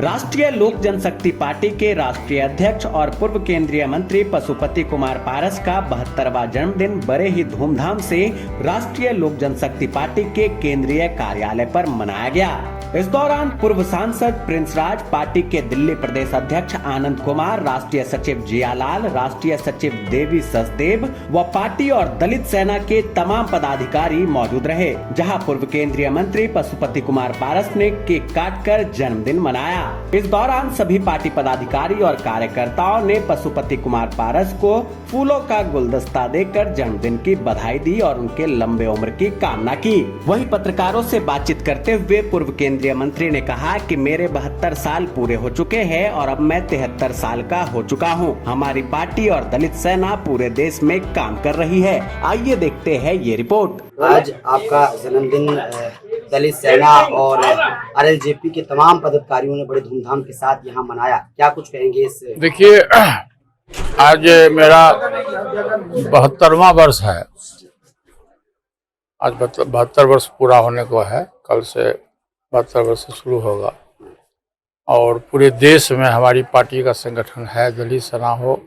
राष्ट्रीय लोक जनशक्ति पार्टी के राष्ट्रीय अध्यक्ष और पूर्व केंद्रीय मंत्री पशुपति कुमार पारस का 72वां जन्मदिन बड़े ही धूमधाम से राष्ट्रीय लोक जनशक्ति पार्टी के केंद्रीय कार्यालय पर मनाया गया। इस दौरान पूर्व सांसद प्रिंस राज, पार्टी के दिल्ली प्रदेश अध्यक्ष आनंद कुमार, राष्ट्रीय सचिव जियालाल, राष्ट्रीय सचिव देवी सचदेव व पार्टी और दलित सेना के तमाम पदाधिकारी मौजूद रहे। जहां पूर्व केंद्रीय मंत्री पशुपति कुमार पारस ने केक काटकर जन्मदिन मनाया। इस दौरान सभी पार्टी पदाधिकारी और कार्यकर्ताओं ने पशुपति कुमार पारस को फूलों का गुलदस्ता देकर जन्मदिन की बधाई दी और उनके लंबे उम्र की कामना की। वहीं पत्रकारों से बातचीत करते हुए पूर्व केंद्रीय मंत्री ने कहा कि मेरे 72 साल पूरे हो चुके हैं और अब मैं 73 साल का हो चुका हूं। हमारी पार्टी और दलित सेना पूरे देश में काम कर रही है। आइए देखते हैं ये रिपोर्ट। आज आपका जन्मदिन दलित सेना और आरएलजेपी के तमाम पदाधिकारियों ने बड़े धूमधाम के साथ यहाँ मनाया, क्या कुछ कहेंगे इस? देखिए, आज मेरा 72वां वर्ष है। आज 72 वर्ष पूरा होने को है। कल से 72 वर्ष शुरू होगा और पूरे देश में हमारी पार्टी का संगठन है। दलित सेना हो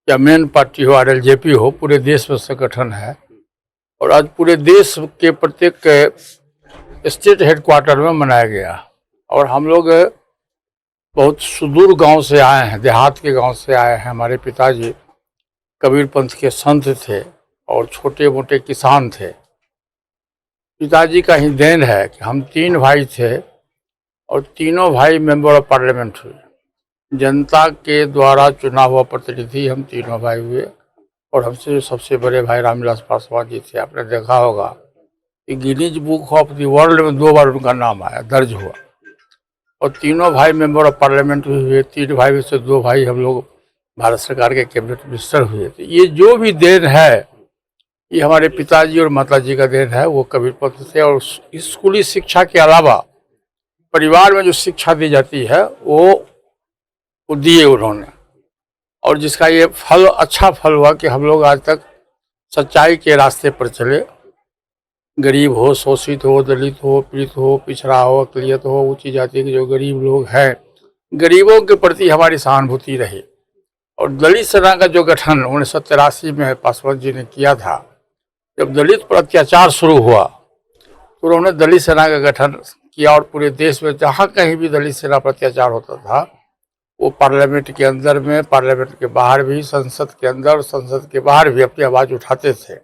या मेन पार्टी हो, आरएलजेपी हो, पूरे देश में संगठन है। और आज पूरे देश के प्रत्येक स्टेट हेडक्वार्टर में मनाया गया। और हम लोग बहुत सुदूर गांव से आए हैं, देहात के गांव से आए हैं। हमारे पिताजी कबीर पंथ के संत थे और छोटे मोटे किसान थे। पिताजी का ही देन है कि हम 3 भाई थे और तीनों भाई मेंबर ऑफ पार्लियामेंट हुए। जनता के द्वारा चुना हुआ प्रतिनिधि हम तीनों भाई हुए। और हमसे जो सबसे बड़े भाई रामविलास पासवान जी थे, आपने देखा होगा कि Guinness book of the world में 2 बार उनका नाम आया, दर्ज हुआ। और तीनों भाई मेंबर ऑफ पार्लियामेंट हुए। 3 भाई में से 2 भाई हम लोग भारत सरकार के कैबिनेट मिनिस्टर हुए थे। ये जो भी देन है, ये हमारे पिताजी और माताजी का देन है। वो कबीर पंथ थे। और स्कूली शिक्षा के अलावा परिवार में जो शिक्षा दी जाती है वो दिए उन्होंने। और जिसका ये फल, अच्छा फल हुआ कि हम लोग आज तक सच्चाई के रास्ते पर चले। गरीब हो, शोषित हो, दलित हो, पीड़ित हो, पिछड़ा हो, अकलियत हो, ऊंची जाति के जो गरीब लोग हैं, गरीबों के प्रति हमारी सहानुभूति रही। और दलित सेना का जो गठन 1983 में पासवान जी ने किया था, जब दलित पर अत्याचार शुरू हुआ तो उन्होंने दलित सेना का गठन किया। और पूरे देश में जहाँ कहीं भी दलित सेना पर अत्याचार होता था, वो पार्लियामेंट के अंदर में, पार्लियामेंट के बाहर भी, संसद के अंदर और संसद के बाहर भी अपनी आवाज़ उठाते थे।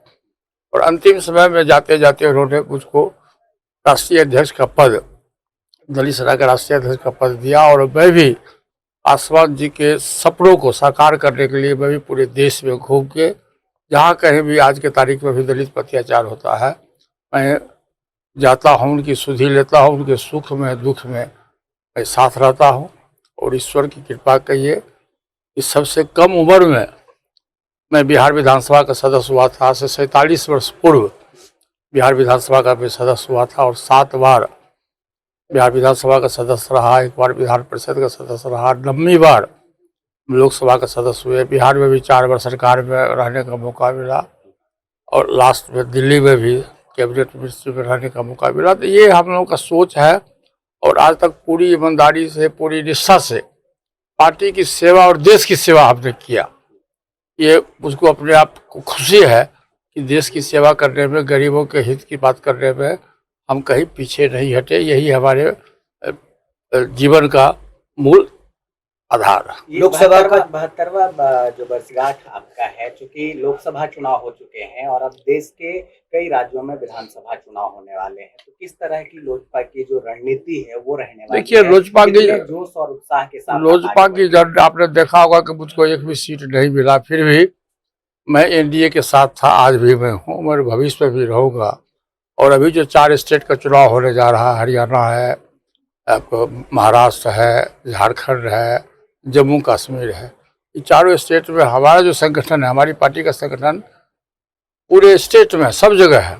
और अंतिम समय में जाते जाते उन्होंने मुझको राष्ट्रीय अध्यक्ष का पद, दलित सेना का राष्ट्रीय अध्यक्ष का पद दिया। और मैं भी पासवान जी के सपनों को साकार करने के लिए मैं भी पूरे देश में घूम के, जहाँ कहीं भी आज के तारीख में भी दलित पर अत्याचार होता है, मैं जाता हूँ, उनकी सुधि लेता हूँ, उनके सुख में दुख में मैं साथ रहता हूँ। और ईश्वर की कृपा कहिए कि सबसे कम उम्र में मैं बिहार विधानसभा का सदस्य हुआ था। आज से 47 वर्ष पूर्व बिहार विधानसभा का मैं सदस्य हुआ था। और 7 बार बिहार विधानसभा का सदस्य रहा, 1 बार विधान परिषद का सदस्य रहा, 9वीं बार लोकसभा का सदस्य हुए। बिहार में भी 4 बार सरकार में रहने का मौका मिला। और लास्ट में दिल्ली में भी कैबिनेट मिनिस्ट्री में रहने का मौका मिला। तो ये हम लोगों का सोच है। और आज तक पूरी ईमानदारी से, पूरी निष्ठा से पार्टी की सेवा और देश की सेवा हमने किया। ये मुझको अपने आप को खुशी है कि देश की सेवा करने में, गरीबों के हित की बात करने में हम कहीं पीछे नहीं हटे। यही हमारे जीवन का मूल आधार। लोकसभा का 72वां जो वर्षगांठ आपका है, चूंकि लोकसभा चुनाव हो चुके हैं और अब देश के कई राज्यों में विधानसभा चुनाव होने वाले हैं, तो किस तरह की लोजपा की जो रणनीति है वो रहने वाली है? देखिए, लोजपा की जोश और उत्साह के साथ लोजपा की जब आपने देखा होगा कि मुझको एक भी सीट नहीं मिला, फिर भी मैं एनडीए के साथ था। आज भी मैं हूँ, मैं भविष्य में भी रहूँगा। और अभी जो 4 स्टेट का चुनाव होने जा रहा है, हरियाणा है, महाराष्ट्र है, झारखंड है, जम्मू कश्मीर है, ये चारों स्टेट में हमारा जो संगठन है, हमारी पार्टी का संगठन पूरे स्टेट में सब जगह है।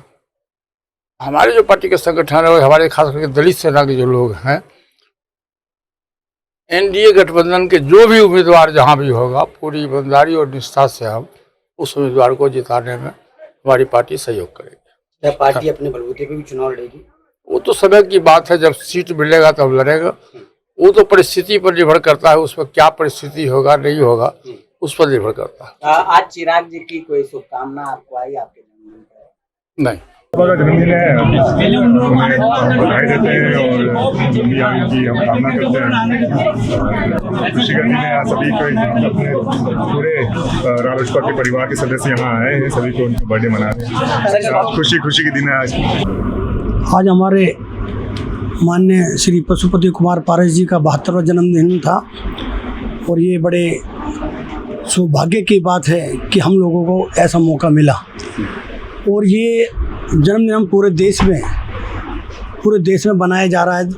हमारे जो पार्टी का संगठन है, हमारे खास करके दलित सेना के जो लोग हैं, एनडीए गठबंधन के जो भी उम्मीदवार जहां भी होगा, पूरी ईमानदारी और निष्ठा से हम उस उम्मीदवार को जिताने में हमारी पार्टी सहयोग करेगी। क्या पार्टी अपने बलबूते पे भी चुनाव लड़ेगी? वो तो समय की बात है, जब सीट मिलेगा तब लड़ेगा। वो तो परिस्थिति पर निर्भर करता है, उसमें क्या परिस्थिति होगा नहीं होगा उस पर निर्भर करता है। आज चिराग जी की कोई शुभकामना आपको आई आपके जन्मदिन पर? नहीं, पापा का जन्मदिन है, उन्हें बधाई देते हैं और लंबी आयु की हम कामना करते हैं। खुशी का दिन है, आज सभी को अपने पूरे रालोसपा के परिवार के सदस्य यहाँ आए हैं, सभी को उनका बर्थडे मना रहे हैं। खुशी की दिन है आज हमारे माननीय श्री पशुपति कुमार पारस जी का 72वां जन्मदिन था और ये बड़े सौभाग्य की बात है कि हम लोगों को ऐसा मौका मिला और ये जन्मदिन हम पूरे देश में बनाया जा रहा है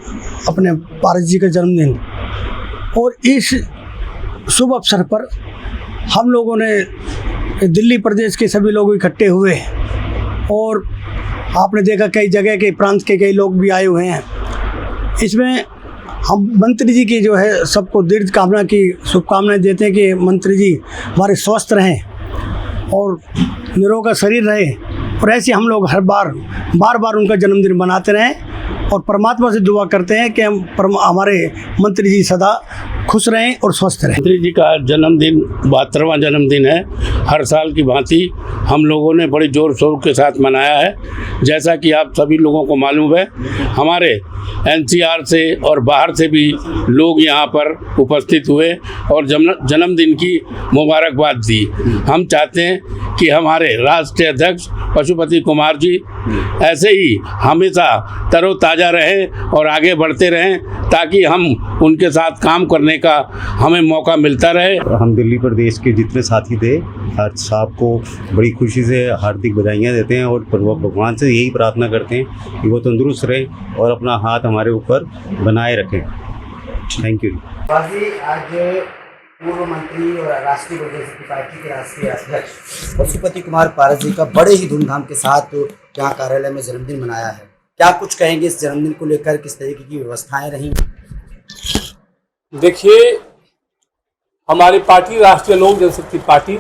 अपने पारस जी का जन्मदिन। और इस शुभ अवसर पर हम लोगों ने दिल्ली प्रदेश के सभी लोग इकट्ठे हुए और आपने देखा कई जगह के प्रांत के कई लोग भी आए हुए हैं। इसमें हम मंत्री जी की जो है सबको दीर्घ कामना की शुभकामनाएं देते हैं कि मंत्री जी हमारे स्वस्थ रहें और निरोग शरीर रहे और ऐसे हम लोग हर बार उनका जन्मदिन मनाते रहें और परमात्मा से दुआ करते हैं कि हमारे मंत्री जी सदा खुश रहें और स्वस्थ रहें। मंत्री जी का जन्मदिन 72वां जन्मदिन है। हर साल की भांति हम लोगों ने बड़े जोर शोर के साथ मनाया है। जैसा कि आप सभी लोगों को मालूम है, हमारे एनसीआर से और बाहर से भी लोग यहाँ पर उपस्थित हुए और जन्मदिन की मुबारकबाद दी। हम चाहते हैं कि हमारे राष्ट्रीय अध्यक्ष पशुपति कुमार जी ऐसे ही हमेशा तरोताज़ा रहें और आगे बढ़ते रहें ताकि हम उनके साथ काम करने का हमें मौका मिलता रहे। हम दिल्ली प्रदेश के जितने साथी थे हर साहब को बड़ी खुशी से हार्दिक बधाइयाँ देते हैं और भगवान से यही प्रार्थना करते हैं कि वो तंदुरुस्त रहें और अपना हाथ हमारे ऊपर बनाए रखें। Thank you. आज पूर्व मंत्री और राष्ट्रीय लोक जनशक्ति पार्टी के राष्ट्रीय अध्यक्ष पशुपति कुमार पारस जी का बड़े ही धूमधाम के साथ यहाँ कार्यालय में जन्मदिन मनाया है। क्या कुछ कहेंगे इस जन्मदिन को लेकर, किस तरीके की व्यवस्थाएं रही? देखिए, हमारी पार्टी राष्ट्रीय लोक जनशक्ति पार्टी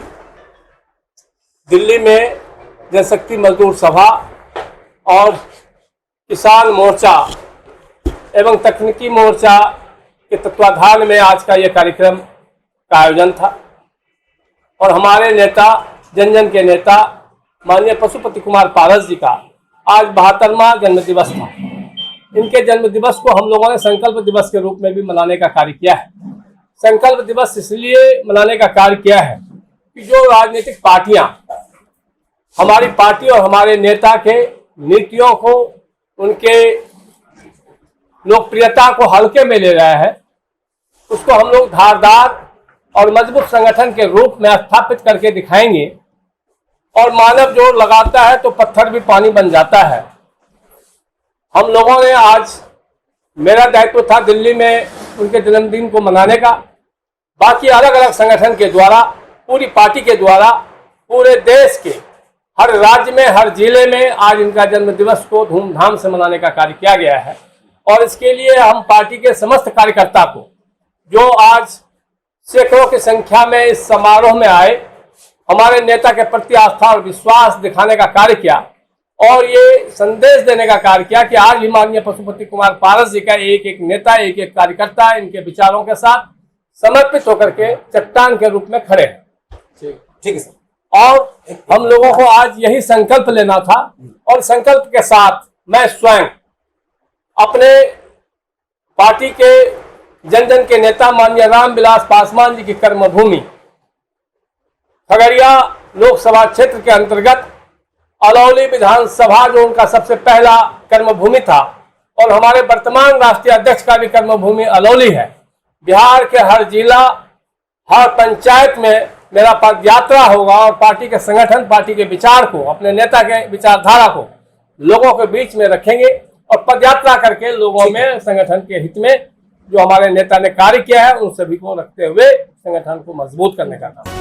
दिल्ली में जनशक्ति मजदूर सभा और किसान मोर्चा एवं तकनीकी मोर्चा के तत्वाधान में आज का ये कार्यक्रम का आयोजन था और हमारे नेता जन जन के नेता माननीय पशुपति कुमार पारस जी का आज 72वां जन्मदिवस था। इनके जन्म दिवस को हम लोगों ने संकल्प दिवस के रूप में भी मनाने का कार्य किया है। संकल्प दिवस इसलिए मनाने का कार्य किया है कि जो राजनीतिक पार्टियां हमारी पार्टी और हमारे नेता के नीतियों को, उनके लोकप्रियता को हल्के में ले रहा है, उसको हम लोग धारदार और मजबूत संगठन के रूप में स्थापित करके दिखाएंगे। और मानव जोर लगाता है तो पत्थर भी पानी बन जाता है। हम लोगों ने आज, मेरा दायित्व था दिल्ली में उनके जन्मदिन को मनाने का, बाकी अलग अलग संगठन के द्वारा, पूरी पार्टी के द्वारा पूरे देश के हर राज्य में, हर जिले में आज इनका जन्म दिवस को धूमधाम से मनाने का कार्य किया गया है। और इसके लिए हम पार्टी के समस्त कार्यकर्ता को, जो आज सैकड़ों की संख्या में इस समारोह में आए, हमारे नेता के प्रति आस्था और विश्वास दिखाने का कार्य किया और ये संदेश देने का कार्य किया कि आज भी माननीय पशुपति कुमार पारस जी का एक एक नेता, एक एक कार्यकर्ता इनके विचारों के साथ समर्पित होकर के चट्टान के रूप में खड़े हैं। ठीक है सर। और हम लोगों को आज यही संकल्प लेना था और संकल्प के साथ मैं स्वयं अपने पार्टी के जन जन के नेता माननीय रामविलास पासवान जी की कर्मभूमि खगड़िया लोकसभा क्षेत्र के अंतर्गत अलौली विधानसभा, जो उनका सबसे पहला कर्मभूमि था और हमारे वर्तमान राष्ट्रीय अध्यक्ष का भी कर्मभूमि अलौली है। बिहार के हर जिला, हर पंचायत में मेरा पदयात्रा होगा और पार्टी के संगठन, पार्टी के विचार को, अपने नेता के विचारधारा को लोगों के बीच में रखेंगे और पदयात्रा करके लोगों में संगठन के हित में जो हमारे नेता ने कार्य किया है उन सभी को रखते हुए संगठन को मजबूत करने का काम।